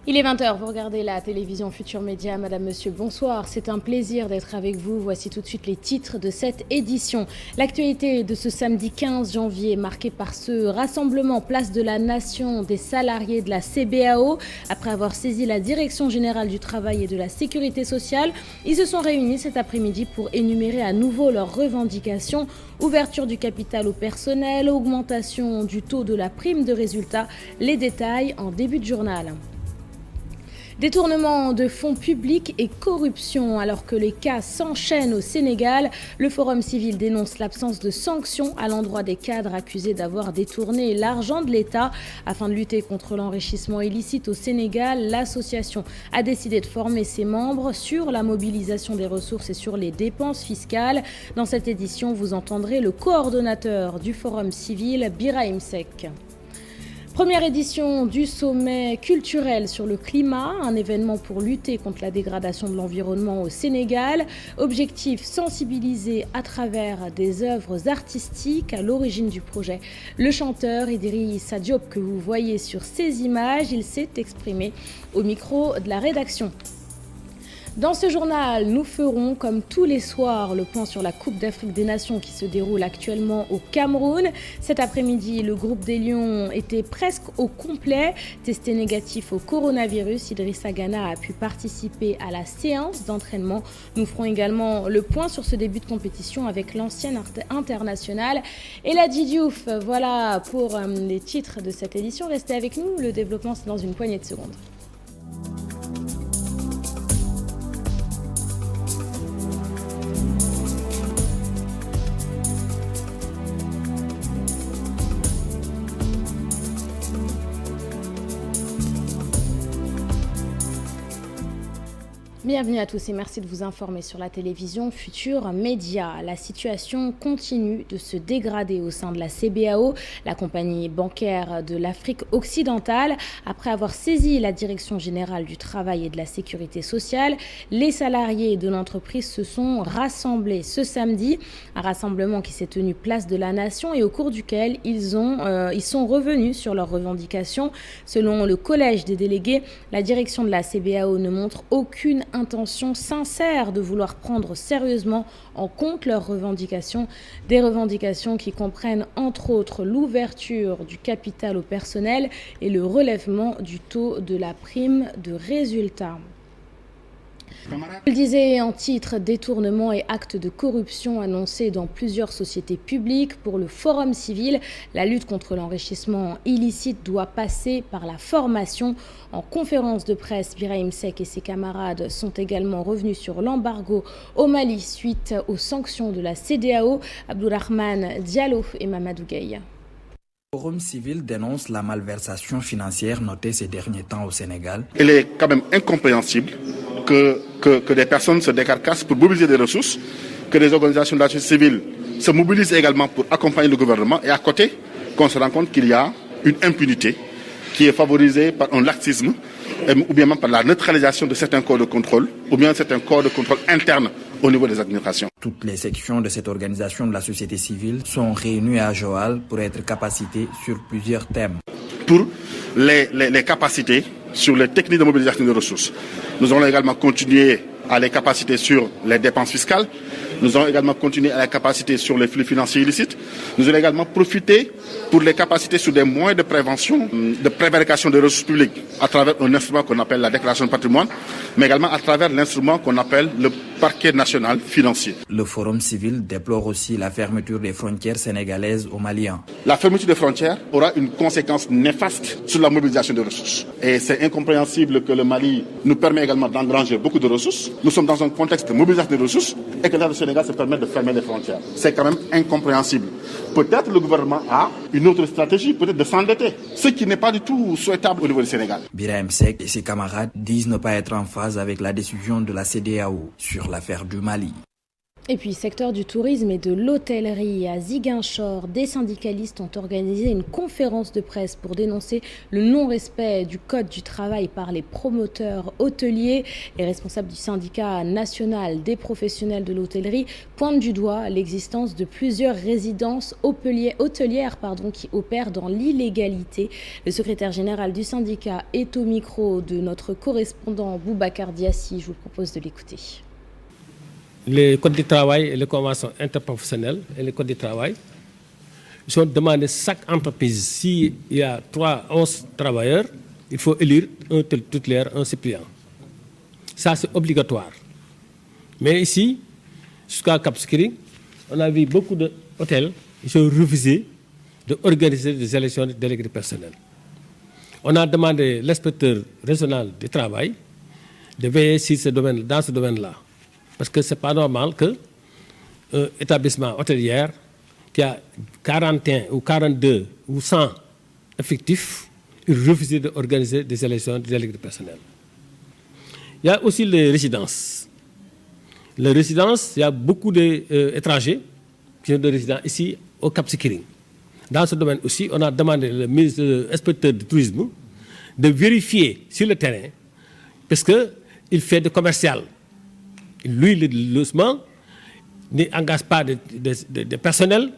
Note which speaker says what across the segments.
Speaker 1: Il est 20h, vous regardez la télévision Futur Média. Madame, monsieur, bonsoir. C'est un plaisir d'être avec vous. Voici tout de suite les titres de cette édition. L'actualité de ce samedi 15 janvier, marquée par ce rassemblement Place de la Nation des salariés de la CBAO. Après avoir saisi la Direction générale du travail et de la sécurité sociale, ils se sont réunis cet après-midi pour énumérer à nouveau leurs revendications. Ouverture du capital au personnel, augmentation du taux de la prime de résultat. Les détails en début de journal. Détournement de fonds publics et corruption. Alors que les cas s'enchaînent au Sénégal, le Forum civil dénonce l'absence de sanctions à l'endroit des cadres accusés d'avoir détourné l'argent de l'État. Afin de lutter contre l'enrichissement illicite au Sénégal, l'association a décidé de former ses membres sur la mobilisation des ressources et sur les dépenses fiscales. Dans cette édition, vous entendrez le coordonnateur du Forum civil, Birahim Seck. Première édition du sommet culturel sur le climat, un événement pour lutter contre la dégradation de l'environnement au Sénégal. Objectif, sensibiliser à travers des œuvres artistiques. À l'origine du projet, le chanteur Idrissa Diop que vous voyez sur ces images, il s'est exprimé au micro de la rédaction. Dans ce journal, nous ferons, comme tous les soirs, le point sur la Coupe d'Afrique des Nations qui se déroule actuellement au Cameroun. Cet après-midi, le groupe des Lions était presque au complet. Testé négatif au coronavirus, Idrissa Gana a pu participer à la séance d'entraînement. Nous ferons également le point sur ce début de compétition avec l'ancienne internationale Elhadji Diouf. Voilà pour les titres de cette édition. Restez avec nous, le développement c'est dans une poignée de secondes. Bienvenue à tous et merci de vous informer sur la télévision Futur Média. La situation continue de se dégrader au sein de la CBAO, la compagnie bancaire de l'Afrique occidentale. Après avoir saisi la Direction générale du travail et de la sécurité sociale, les salariés de l'entreprise se sont rassemblés ce samedi. Un rassemblement qui s'est tenu place de la Nation et au cours duquel ils sont revenus sur leurs revendications. Selon le collège des délégués, la direction de la CBAO ne montre aucune intention sincère de vouloir prendre sérieusement en compte leurs revendications, des revendications qui comprennent entre autres l'ouverture du capital au personnel et le relèvement du taux de la prime de résultat. Je le disais en titre, détournement et actes de corruption annoncés dans plusieurs sociétés publiques. Pour le Forum civil, la lutte contre l'enrichissement illicite doit passer par la formation. En conférence de presse, Birahim Seck et ses camarades sont également revenus sur l'embargo au Mali suite aux sanctions de la CEDEAO. Abdourahmane Diallo et Mamadou Gueye.
Speaker 2: Le Forum civil dénonce la malversation financière notée ces derniers temps au Sénégal.
Speaker 3: Il est quand même incompréhensible que des personnes se décarcassent pour mobiliser des ressources, que des organisations de la société civile se mobilisent également pour accompagner le gouvernement et à côté, qu'on se rend compte qu'il y a une impunité qui est favorisée par un laxisme ou bien même par la neutralisation de certains corps de contrôle ou bien certains corps de contrôle internes au niveau des administrations.
Speaker 2: Toutes les sections de cette organisation de la société civile sont réunies à Joal pour être capacitées sur plusieurs thèmes.
Speaker 3: Pour les capacités sur les techniques de mobilisation de ressources. Nous allons également continuer à les capacités sur les dépenses fiscales. Nous allons également continuer à les capacités sur les flux financiers illicites. Nous allons également profiter pour les capacités sur des moyens de prévention, de prévarication des ressources publiques à travers un instrument qu'on appelle la déclaration de patrimoine, mais également à travers l'instrument qu'on appelle le parquet national financier.
Speaker 2: Le Forum civil déplore aussi la fermeture des frontières sénégalaises aux Maliens.
Speaker 3: La fermeture des frontières aura une conséquence néfaste sur la mobilisation des ressources. Et c'est incompréhensible que le Mali nous permet également d'engranger beaucoup de ressources. Nous sommes dans un contexte de mobilisation des ressources et que l'État du Sénégal se permet de fermer les frontières. C'est quand même incompréhensible. Peut-être le gouvernement a une autre stratégie, peut-être de s'endetter, ce qui n'est pas du tout souhaitable au niveau du Sénégal.
Speaker 2: Birahim Seck et ses camarades disent ne pas être en phase avec la décision de la CEDEAO sur l'affaire du Mali.
Speaker 1: Et puis, secteur du tourisme et de l'hôtellerie à Ziguinchor, des syndicalistes ont organisé une conférence de presse pour dénoncer le non-respect du code du travail par les promoteurs hôteliers. Les responsables du syndicat national des professionnels de l'hôtellerie pointent du doigt l'existence de plusieurs résidences hôtelières qui opèrent dans l'illégalité. Le secrétaire général du syndicat est au micro de notre correspondant Boubacar Diassi. Je vous propose de l'écouter.
Speaker 4: Les codes du travail et les conventions interprofessionnelles et les codes du travail sont demandés à chaque entreprise. S'il y a 11 travailleurs, il faut élire un tutélaire, un suppléant. Ça, c'est obligatoire. Mais ici, jusqu'à Cap Skirring, on a vu beaucoup d'hôtels qui ont refusé d'organiser des élections de délégués personnels. On a demandé à l'inspecteur régional du travail de veiller dans ce domaine-là. Parce que ce n'est pas normal qu'un établissement hôtelier qui a 41 ou 42 ou 100 effectifs refuse d'organiser des élections de délégués personnels. Il y a aussi les résidences. Les résidences, il y a beaucoup d'étrangers qui sont de résidents ici au Cap Skirring. Dans ce domaine aussi, on a demandé au ministre inspecteur du tourisme de vérifier sur le terrain parce qu'il fait du commercial. Lui, le logement n'engage pas de personnel.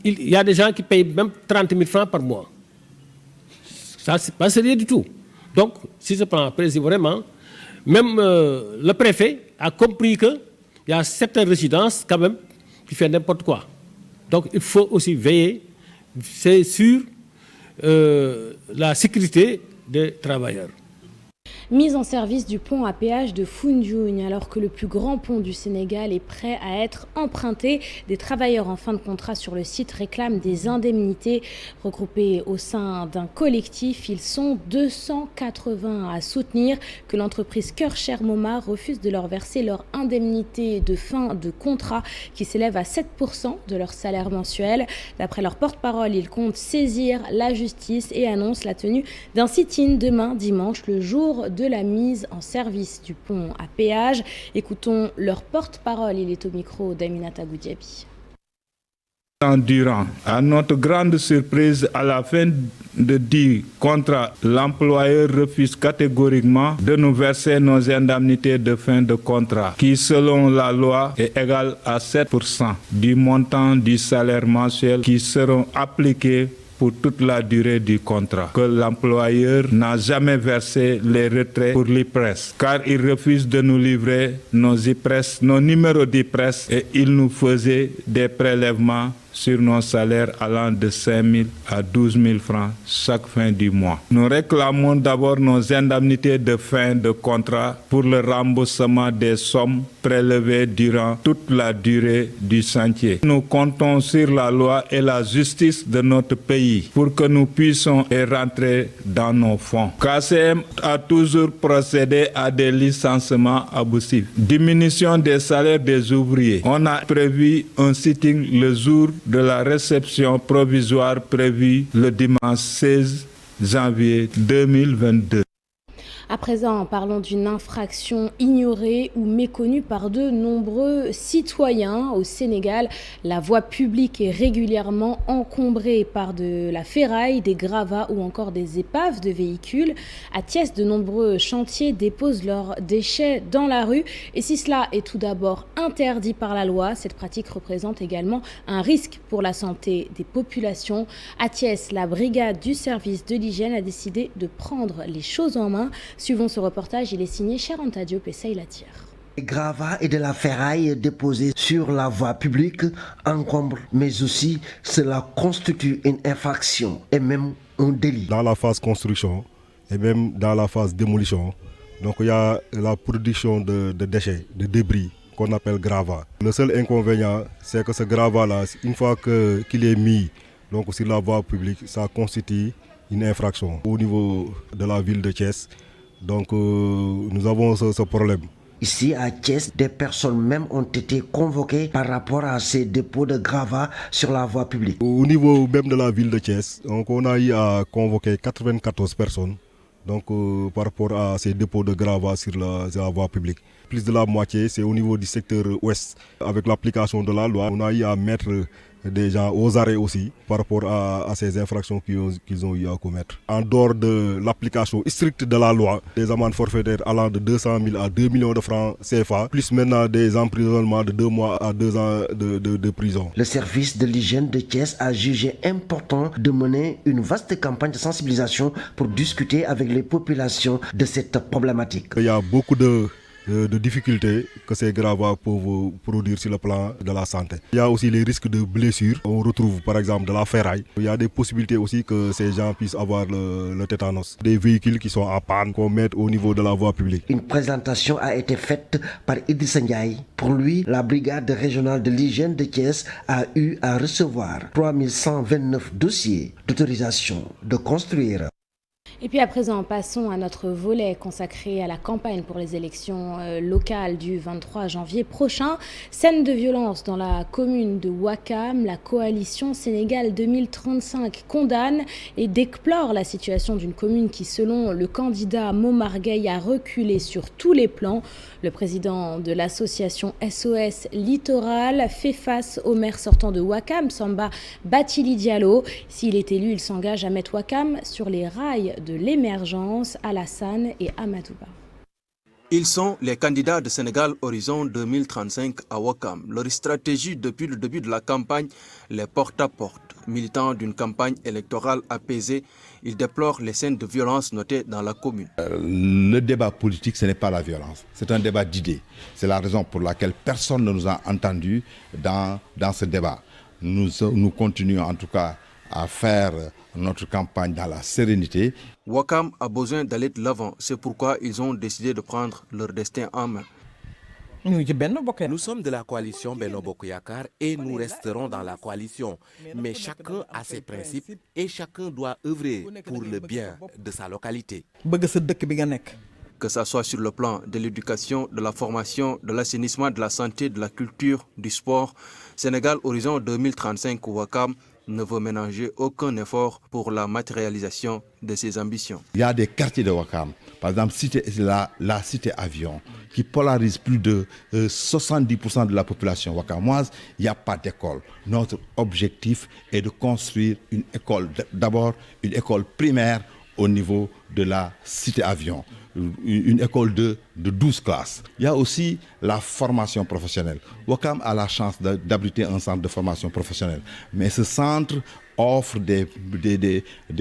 Speaker 4: Il y a des gens qui payent même 30 000 francs par mois. Ça, c'est pas sérieux du tout. Donc, si je prends précis vraiment, même le préfet a compris qu'il y a certaines résidences quand même qui font n'importe quoi. Donc, il faut aussi veiller sur la sécurité des travailleurs.
Speaker 1: Mise en service du pont à péage de Foundiougne. Alors que le plus grand pont du Sénégal est prêt à être emprunté, des travailleurs en fin de contrat sur le site réclament des indemnités. Regroupés au sein d'un collectif, ils sont 280 à soutenir que l'entreprise Cœur-Cher Moma refuse de leur verser leur indemnité de fin de contrat qui s'élève à 7% de leur salaire mensuel. D'après leur porte-parole, ils comptent saisir la justice et annoncent la tenue d'un sit-in demain dimanche, le jour de la mise en service du pont à péage. Écoutons leur porte-parole, il est au micro d'Aminata Goudiaby.
Speaker 5: Durant, à notre grande surprise, à la fin de 10 contrats, l'employeur refuse catégoriquement de nous verser nos indemnités de fin de contrat, qui selon la loi est égale à 7% du montant du salaire mensuel qui seront appliqués pour toute la durée du contrat, que l'employeur n'a jamais versé les retraits pour l'IPRES, car il refuse de nous livrer nos IPRES, nos numéros d'IPRES, et il nous faisait des prélèvements sur nos salaires allant de 5 000 à 12 000 francs chaque fin du mois. Nous réclamons d'abord nos indemnités de fin de contrat pour le remboursement des sommes prélevées durant toute la durée du chantier. Nous comptons sur la loi et la justice de notre pays pour que nous puissions rentrer dans nos fonds. KCM a toujours procédé à des licenciements abusifs. Diminution des salaires des ouvriers. On a prévu un sitting le jour de la réception provisoire prévue le dimanche 16 janvier 2022.
Speaker 1: À présent, parlons d'une infraction ignorée ou méconnue par de nombreux citoyens. Au Sénégal, la voie publique est régulièrement encombrée par de la ferraille, des gravats ou encore des épaves de véhicules. À Thiès, de nombreux chantiers déposent leurs déchets dans la rue. Et si cela est tout d'abord interdit par la loi, cette pratique représente également un risque pour la santé des populations. À Thiès, la brigade du service de l'hygiène a décidé de prendre les choses en main. Suivons ce reportage, il est signé Cheranta Diop et Seyla Thier.
Speaker 6: Des gravats et de la ferraille déposés sur la voie publique encombrent, mais aussi cela constitue une infraction et même un délit.
Speaker 7: Dans la phase construction et même dans la phase démolition, donc il y a la production de déchets, de débris qu'on appelle gravats. Le seul inconvénient, c'est que ce gravat-là, une fois qu'il est mis donc, sur la voie publique, ça constitue une infraction. Au niveau de la ville de Thiès, donc nous avons ce problème.
Speaker 6: Ici à Thiès, des personnes même ont été convoquées par rapport à ces dépôts de gravats sur la voie publique.
Speaker 7: Au niveau même de la ville de Thiès, donc on a eu à convoquer 94 personnes donc, par rapport à ces dépôts de gravats sur la voie publique. Plus de la moitié, c'est au niveau du secteur ouest. Avec l'application de la loi, on a eu à mettre des gens aux arrêts aussi par rapport à ces infractions qu'ils ont eu à commettre. En dehors de l'application stricte de la loi, des amendes forfaitaires allant de 200 000 à 2 millions de francs CFA, plus maintenant des emprisonnements de 2 mois à 2 ans de prison.
Speaker 6: Le service de l'hygiène de Thiès a jugé important de mener une vaste campagne de sensibilisation pour discuter avec les populations de cette problématique.
Speaker 7: Il y a beaucoup de difficultés que ces gravats peuvent produire sur le plan de la santé. Il y a aussi les risques de blessures. On retrouve par exemple de la ferraille. Il y a des possibilités aussi que ces gens puissent avoir le tétanos. Des véhicules qui sont en panne qu'on met au niveau de la voie publique.
Speaker 6: Une présentation a été faite par Idrissa Ndiaye. Pour lui, la brigade régionale de l'hygiène de Thiès a eu à recevoir 3129 dossiers d'autorisation de construire.
Speaker 1: Et puis à présent, passons à notre volet consacré à la campagne pour les élections locales du 23 janvier prochain. Scène de violence dans la commune de Ouakam, la coalition Sénégal 2035 condamne et déplore la situation d'une commune qui, selon le candidat Momar Gueye, a reculé sur tous les plans. Le président de l'association SOS Littoral fait face au maire sortant de Ouakam, Samba Bathily Diallo. S'il est élu, il s'engage à mettre Ouakam sur les rails de l'émergence. Alassane et Amadouba.
Speaker 8: Ils sont les candidats de Sénégal Horizon 2035 à Ouakam. Leur stratégie depuis le début de la campagne, les porte-à-porte. Militants d'une campagne électorale apaisée, ils déplorent les scènes de violence notées dans la commune.
Speaker 9: Le débat politique, ce n'est pas la violence, c'est un débat d'idées. C'est la raison pour laquelle personne ne nous a entendus dans ce débat. Nous continuons en tout cas à faire notre campagne dans la sérénité.
Speaker 8: Ouakam a besoin d'aller de l'avant. C'est pourquoi ils ont décidé de prendre leur destin en main.
Speaker 10: Nous sommes de la coalition Benno Bokk Yakaar et nous resterons dans la coalition. Mais chacun a ses principes et chacun doit œuvrer pour le bien de sa localité.
Speaker 8: Que ce soit sur le plan de l'éducation, de la formation, de l'assainissement, de la santé, de la culture, du sport, Sénégal Horizon 2035 Ouakam ne veut ménager aucun effort pour la matérialisation de ses ambitions.
Speaker 9: Il y a des quartiers de Ouakam, par exemple la cité Avion, qui polarise plus de 70% de la population wakamoise. Il n'y a pas d'école. Notre objectif est de construire une école, d'abord une école primaire au niveau de la cité Avion. Une école de 12 classes. Il y a aussi la formation professionnelle. Ouakam a la chance d'abriter un centre de formation professionnelle. Mais ce centre offre des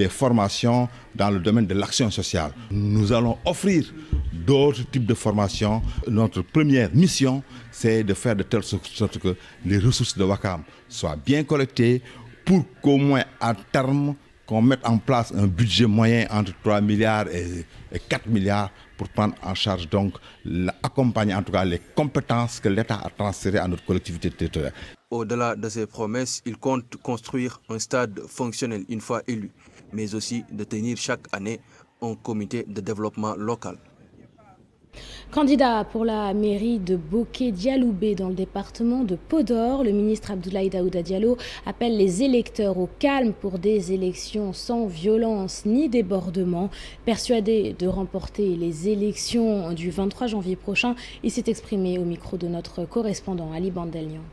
Speaker 9: formations dans le domaine de l'action sociale. Nous allons offrir d'autres types de formations. Notre première mission, c'est de faire de telle sorte que les ressources de Ouakam soient bien collectées pour qu'au moins à terme, qu'on mette en place un budget moyen entre 3 milliards et 4 milliards pour prendre en charge, donc, accompagner en tout cas les compétences que l'État a transférées à notre collectivité territoriale.
Speaker 8: Au-delà de ces promesses, il compte construire un stade fonctionnel une fois élu, mais aussi de tenir chaque année un comité de développement local.
Speaker 1: Candidat pour la mairie de Boké-Dialoubé dans le département de Podor, le ministre Abdoulaye Daouda Diallo appelle les électeurs au calme pour des élections sans violence ni débordement. Persuadé de remporter les élections du 23 janvier prochain, il s'est exprimé au micro de notre correspondant Ali Bandelian.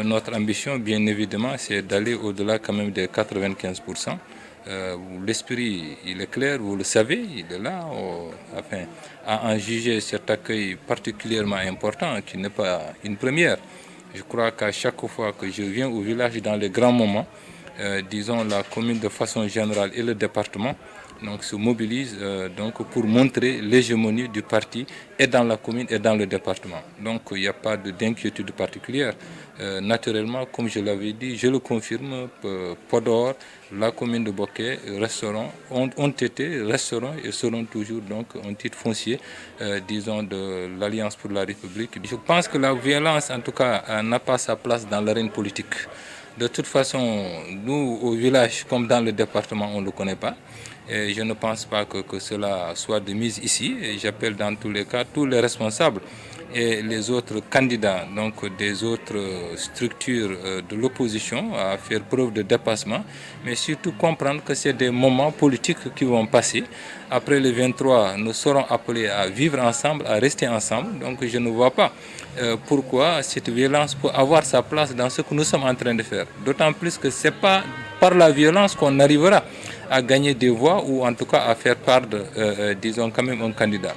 Speaker 11: Notre ambition, bien évidemment, c'est d'aller au-delà quand même des 95%. L'esprit, il est clair, vous le savez, il est là, à en juger cet accueil particulièrement important, qui n'est pas une première. Je crois qu'à chaque fois que je viens au village dans les grands moments, disons la commune de façon générale et le département, donc se mobilisent pour montrer l'hégémonie du parti et dans la commune et dans le département. Donc il n'y a pas d'inquiétude particulière. Naturellement, comme je l'avais dit, je le confirme, Podor, la commune de Boké, ont été, resteront et seront toujours donc un titre foncier, disons, de l'Alliance pour la République. Je pense que la violence, en tout cas, n'a pas sa place dans l'arène politique. De toute façon, nous, au village, comme dans le département, on ne le connaît pas. Et je ne pense pas que cela soit de mise ici. Et j'appelle dans tous les cas tous les responsables et les autres candidats, donc des autres structures de l'opposition, à faire preuve de dépassement, mais surtout comprendre que c'est des moments politiques qui vont passer. Après le 23, nous serons appelés à vivre ensemble, à rester ensemble. Donc je ne vois pas pourquoi cette violence peut avoir sa place dans ce que nous sommes en train de faire. D'autant plus que ce n'est pas par la violence qu'on arrivera à gagner des voix ou en tout cas à faire perdre, disons, quand même un candidat.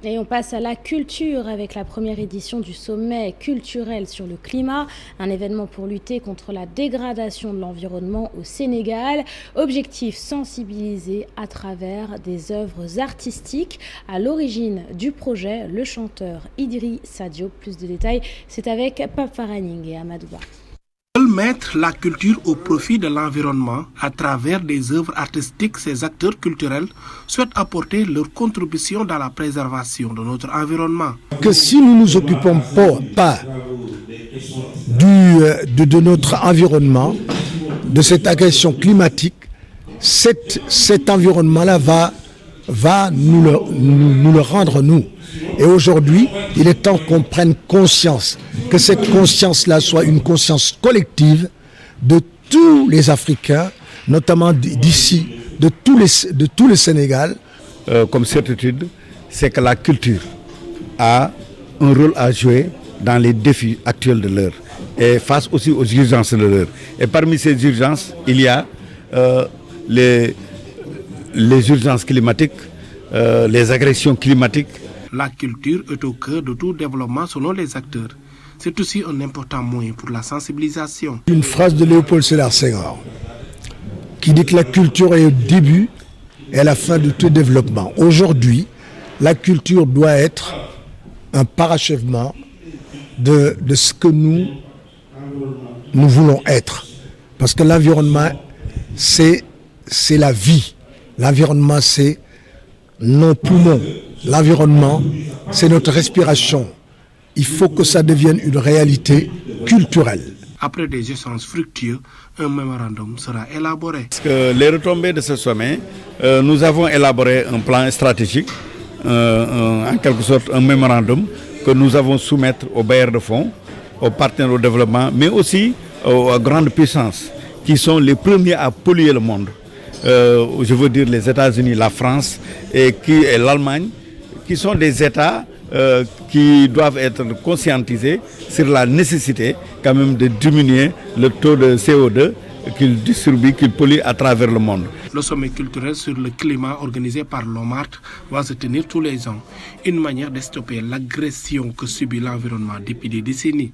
Speaker 1: Et on passe à la culture avec la première édition du sommet culturel sur le climat, un événement pour lutter contre la dégradation de l'environnement au Sénégal. Objectif, sensibiliser à travers des œuvres artistiques. À l'origine du projet, le chanteur Idrissa Diop. Plus de détails, c'est avec Pape Faraning et Amadou Ba.
Speaker 12: Mettre la culture au profit de l'environnement à travers des œuvres artistiques, ces acteurs culturels souhaitent apporter leur contribution dans la préservation de notre environnement.
Speaker 13: Que si nous ne nous occupons pas de notre environnement, de cette agression climatique, cet environnement-là va nous le rendre nous. Et aujourd'hui, il est temps qu'on prenne conscience, que cette conscience-là soit une conscience collective de tous les Africains, notamment d'ici, de tout le Sénégal.
Speaker 14: Comme certitude, c'est que la culture a un rôle à jouer dans les défis actuels de l'heure et face aussi aux urgences de l'heure. Et parmi ces urgences, il y a les urgences climatiques, les agressions climatiques.
Speaker 12: La culture est au cœur de tout développement selon les acteurs. C'est aussi un important moyen pour la sensibilisation.
Speaker 13: Une phrase de Léopold Sédar Senghor qui dit que la culture est au début et à la fin de tout développement. Aujourd'hui, la culture doit être un parachèvement de ce que nous voulons être. Parce que l'environnement, c'est la vie. L'environnement, c'est nos poumons. L'environnement, c'est notre respiration. Il faut que ça devienne une réalité culturelle.
Speaker 12: Après des échanges fructueux, un mémorandum sera élaboré.
Speaker 14: Parce que les retombées de ce sommet, nous avons élaboré un plan stratégique, en quelque sorte un mémorandum que nous avons soumettre aux bailleurs de fonds, aux partenaires au développement, mais aussi aux grandes puissances qui sont les premiers à polluer le monde. Je veux dire les États-Unis, la France et l'Allemagne, qui sont des États qui doivent être conscientisés sur la nécessité quand même de diminuer le taux de CO2 qu'ils distribuent, qu'ils polluent à travers le monde.
Speaker 12: Le sommet culturel sur le climat organisé par l'OMART va se tenir tous les ans, une manière de stopper l'agression que subit l'environnement depuis des décennies.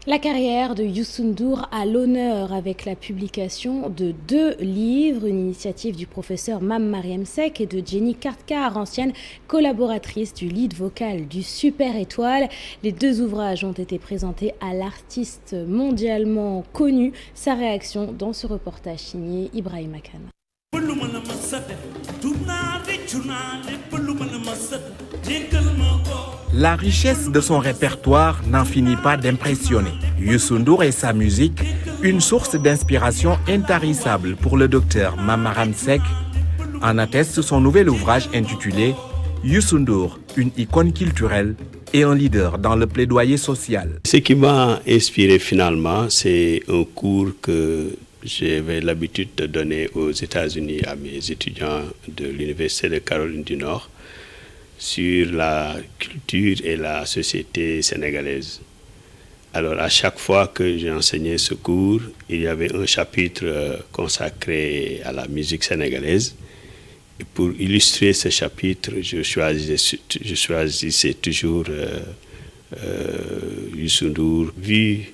Speaker 1: La carrière de Youssou N'Dour à l'honneur avec la publication de 2 livres, une initiative du professeur Mame Mariam Seck et de Jenny Kartkar, ancienne collaboratrice du lead vocal du Super Étoile. Les 2 ouvrages ont été présentés à l'artiste mondialement connu. Sa réaction dans ce reportage signé Ibrahima Kane.
Speaker 10: La richesse de son répertoire n'en finit pas d'impressionner. Youssou N'Dour et sa musique, une source d'inspiration intarissable pour le docteur Mame Mariam Seck, en atteste son nouvel ouvrage intitulé Youssou N'Dour, une icône culturelle et un leader dans le plaidoyer social.
Speaker 15: Ce qui m'a inspiré finalement, c'est un cours que j'avais l'habitude de donner aux États-Unis à mes étudiants de l'Université de Caroline du Nord sur la culture et la société sénégalaise. Alors à chaque fois que j'ai enseigné ce cours, il y avait un chapitre consacré à la musique sénégalaise. Et pour illustrer ce chapitre, je choisissais toujours Youssou N'Dour, vu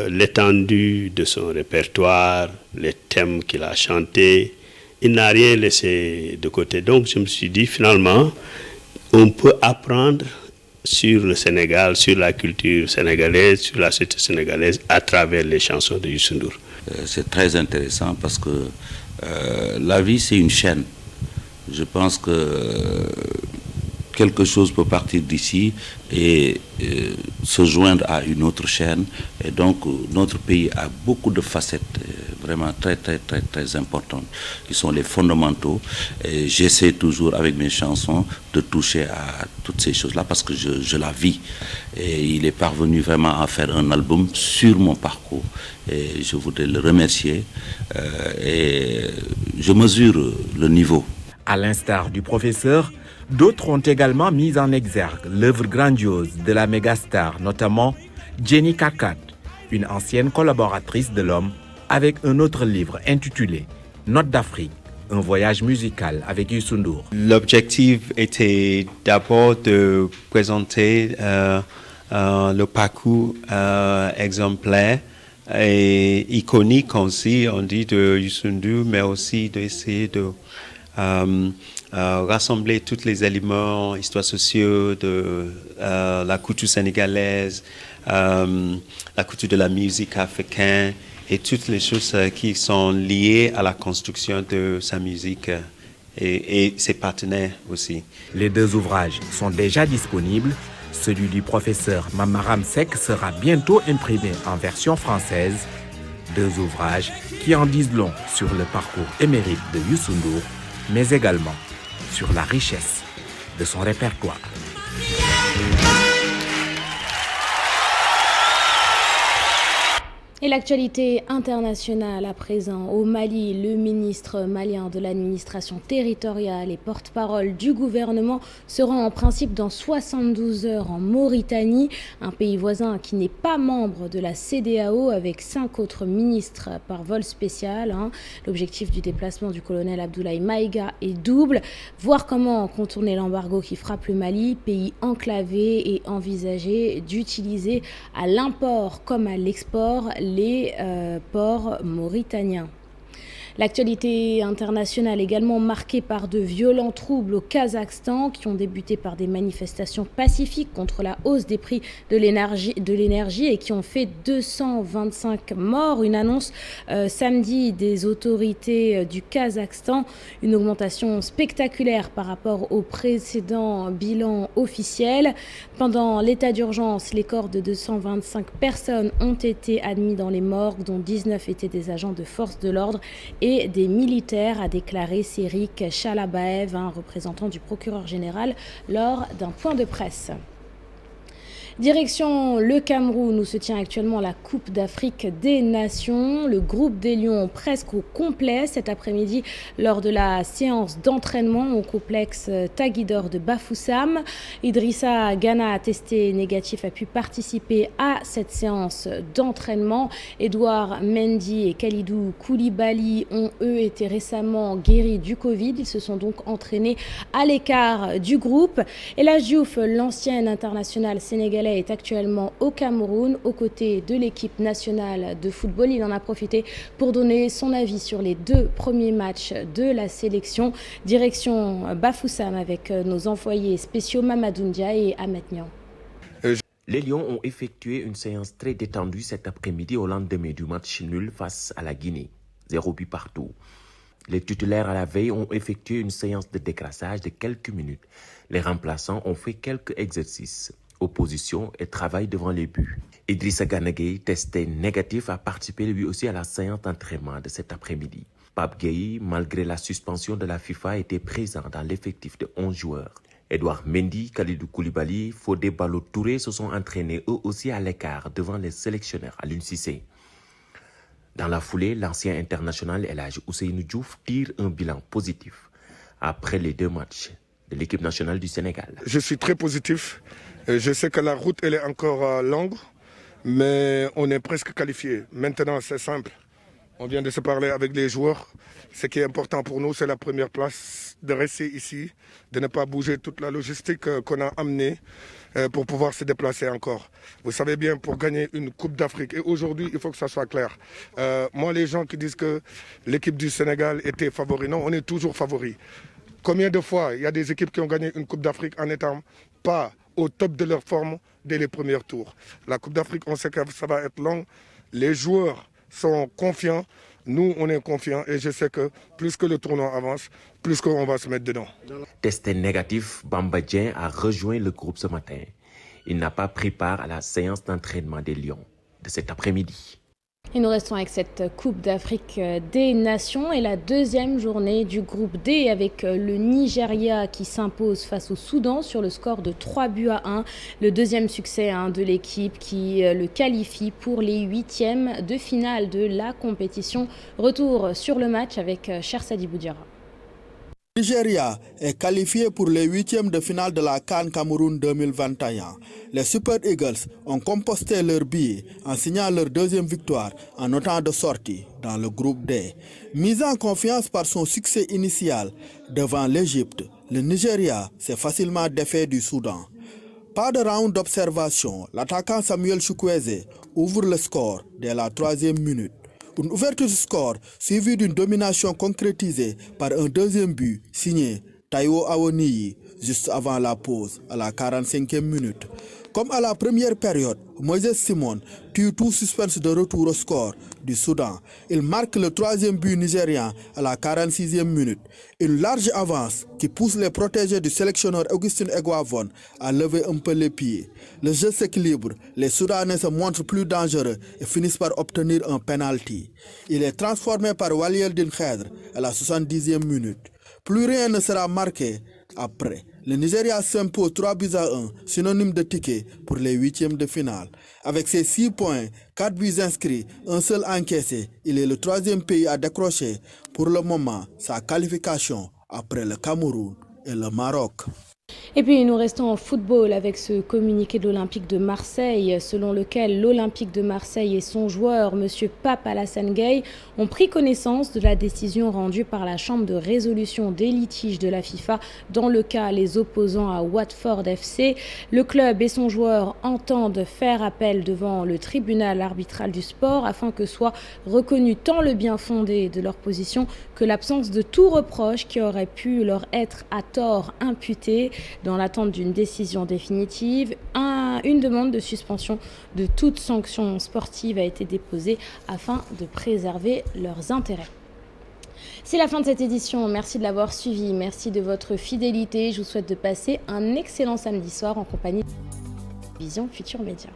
Speaker 15: l'étendue de son répertoire, les thèmes qu'il a chantés. Il n'a rien laissé de côté. Donc je me suis dit, finalement, on peut apprendre sur le Sénégal, sur la culture sénégalaise, sur la société sénégalaise, à travers les chansons de Youssou N'Dour.
Speaker 16: C'est très intéressant parce que la vie, c'est une chaîne. Je pense que quelque chose peut partir d'ici et se joindre à une autre chaîne. Et donc, notre pays a beaucoup de facettes vraiment très, très, très, très importantes, qui sont les fondamentaux. Et j'essaie toujours, avec mes chansons, de toucher à toutes ces choses-là parce que je la vis. Et il est parvenu vraiment à faire un album sur mon parcours. Et je voudrais le remercier. Et je mesure le niveau.
Speaker 10: À l'instar du professeur, d'autres ont également mis en exergue l'œuvre grandiose de la mégastar, notamment Jenny Kakat, une ancienne collaboratrice de l'Homme, avec un autre livre intitulé Notes d'Afrique, un voyage musical avec Youssou N'Dour.
Speaker 15: L'objectif était d'abord de présenter le parcours exemplaire et iconique aussi, on dit, de Youssou N'Dour, mais aussi d'essayer de rassembler tous les éléments, histoires sociaux de la culture sénégalaise, la culture de la musique africaine et toutes les choses qui sont liées à la construction de sa musique et ses partenaires aussi.
Speaker 10: Les deux ouvrages sont déjà disponibles. Celui du professeur Mamaram Seck sera bientôt imprimé en version française. Deux ouvrages qui en disent long sur le parcours émérite de Youssou N'Dour, mais également sur la richesse de son répertoire.
Speaker 1: Et l'actualité internationale à présent. Au Mali, le ministre malien de l'administration territoriale et porte-parole du gouvernement se rend en principe dans 72 heures en Mauritanie, un pays voisin qui n'est pas membre de la CEDEAO, avec 5 autres ministres par vol spécial. L'objectif du déplacement du colonel Abdoulaye Maïga est double: voir comment contourner l'embargo qui frappe le Mali, pays enclavé, et envisager d'utiliser à l'import comme à l'export les ports mauritaniens. L'actualité internationale également marquée par de violents troubles au Kazakhstan qui ont débuté par des manifestations pacifiques contre la hausse des prix de l'énergie et qui ont fait 225 morts. Une annonce samedi des autorités du Kazakhstan, une augmentation spectaculaire par rapport au précédent bilan officiel. Pendant l'état d'urgence, les corps de 225 personnes ont été admis dans les morgues, dont 19 étaient des agents de force de l'ordre et des militaires, a déclaré Sérik Chalabaev, un représentant du procureur général, lors d'un point de presse. Direction le Cameroun, où se tient actuellement la Coupe d'Afrique des Nations. Le groupe des Lions presque au complet cet après-midi lors de la séance d'entraînement au complexe Taguidor de Bafoussam. Idrissa Gana, testé négatif, a pu participer à cette séance d'entraînement. Edouard Mendy et Kalidou Koulibaly ont eux été récemment guéris du Covid. Ils se sont donc entraînés à l'écart du groupe. El Diouf, l'ancienne internationale sénégalaise, est actuellement au Cameroun aux côtés de l'équipe nationale de football. Il en a profité pour donner son avis sur les 2 premiers matchs de la sélection. Direction Bafoussam avec nos envoyés spéciaux Mamadou Ndiaye et Ahmed Niang.
Speaker 10: Les Lions ont effectué une séance très détendue cet après-midi au lendemain du match nul face à la Guinée. 0 but partout. Les titulaires à la veille ont effectué une séance de décrassage de quelques minutes. Les remplaçants ont fait quelques exercices, opposition et travail devant les buts. Idrissa Gana Gueye, testé négatif, a participé lui aussi à la séance d'entraînement de cet après-midi. Pape Gueye, malgré la suspension de la FIFA, était présent dans l'effectif de 11 joueurs. Edouard Mendy, Kalidou Koulibaly, Fodé Ballo-Touré se sont entraînés eux aussi à l'écart devant les sélectionneurs Aliou Cissé. Dans la foulée, l'ancien international El Hadji Ousseynou Diouf tire un bilan positif après les 2 matchs de l'équipe nationale du Sénégal.
Speaker 17: Je suis très positif. Je sais que la route elle est encore longue, mais on est presque qualifié. Maintenant, c'est simple. On vient de se parler avec les joueurs. Ce qui est important pour nous, c'est la première place, de rester ici, de ne pas bouger toute la logistique qu'on a amenée pour pouvoir se déplacer encore. Vous savez bien, pour gagner une Coupe d'Afrique, et aujourd'hui, il faut que ça soit clair. Moi, les gens qui disent que l'équipe du Sénégal était favori, non, on est toujours favori. Combien de fois il y a des équipes qui ont gagné une Coupe d'Afrique en n'étant pas au top de leur forme dès les premiers tours? La Coupe d'Afrique, on sait que ça va être long. Les joueurs sont confiants. nous, on est confiants et je sais que plus que le tournoi avance, plus qu'on va se mettre dedans.
Speaker 18: Testé négatif, Bamba Dieng a rejoint le groupe ce matin. Il n'a pas pris part à la séance d'entraînement des Lions de cet après-midi.
Speaker 1: Et nous restons avec cette Coupe d'Afrique des Nations et la deuxième journée du groupe D avec le Nigeria qui s'impose face au Soudan sur le score de 3-1. Le deuxième succès de l'équipe qui le qualifie pour les 8e de finale de la compétition. Retour sur le match avec Chersadi Boudiara.
Speaker 19: Le Nigeria est qualifié pour les 8e de finale de la CAN Cameroun 2021. Les Super Eagles ont composté leur billet en signant leur deuxième victoire en autant de sorties dans le groupe D. Mis en confiance par son succès initial devant l'Égypte, le Nigeria s'est facilement défait du Soudan. Pas de round d'observation, l'attaquant Samuel Chukwueze ouvre le score dès la 3e minute. Une ouverture du score suivie d'une domination concrétisée par un deuxième but signé Taiwo Awoniyi juste avant la pause à la 45e minute. Comme à la première période, Moïse Simon tue tout suspense de retour au score du Soudan. Il marque le 3e but nigérian à la 46e minute. Une large avance qui pousse les protégés du sélectionneur Augustin Eguavoen à lever un peu les pieds. Le jeu s'équilibre, les Soudanais se montrent plus dangereux et finissent par obtenir un penalty. Il est transformé par Walieldine Khedr à la 70e minute. Plus rien ne sera marqué après. Le Nigeria s'impose 3-1, synonyme de ticket pour les 8e de finale. Avec ses 6 points, 4 buts inscrits, un seul encaissé, il est le 3e pays à décrocher pour le moment sa qualification après le Cameroun et le Maroc.
Speaker 1: Et puis nous restons en football avec ce communiqué de l'Olympique de Marseille selon lequel l'Olympique de Marseille et son joueur, M. Pape Alassane Gueye, ont pris connaissance de la décision rendue par la Chambre de résolution des litiges de la FIFA dans le cas les opposants à Watford FC. Le club et son joueur entendent faire appel devant le tribunal arbitral du sport afin que soit reconnu tant le bien fondé de leur position que l'absence de tout reproche qui aurait pu leur être à tort imputé. Dans l'attente d'une décision définitive, une demande de suspension de toute sanction sportive a été déposée afin de préserver leurs intérêts. C'est la fin de cette édition. Merci de l'avoir suivi. Merci de votre fidélité. Je vous souhaite de passer un excellent samedi soir en compagnie de Vision Futur Média.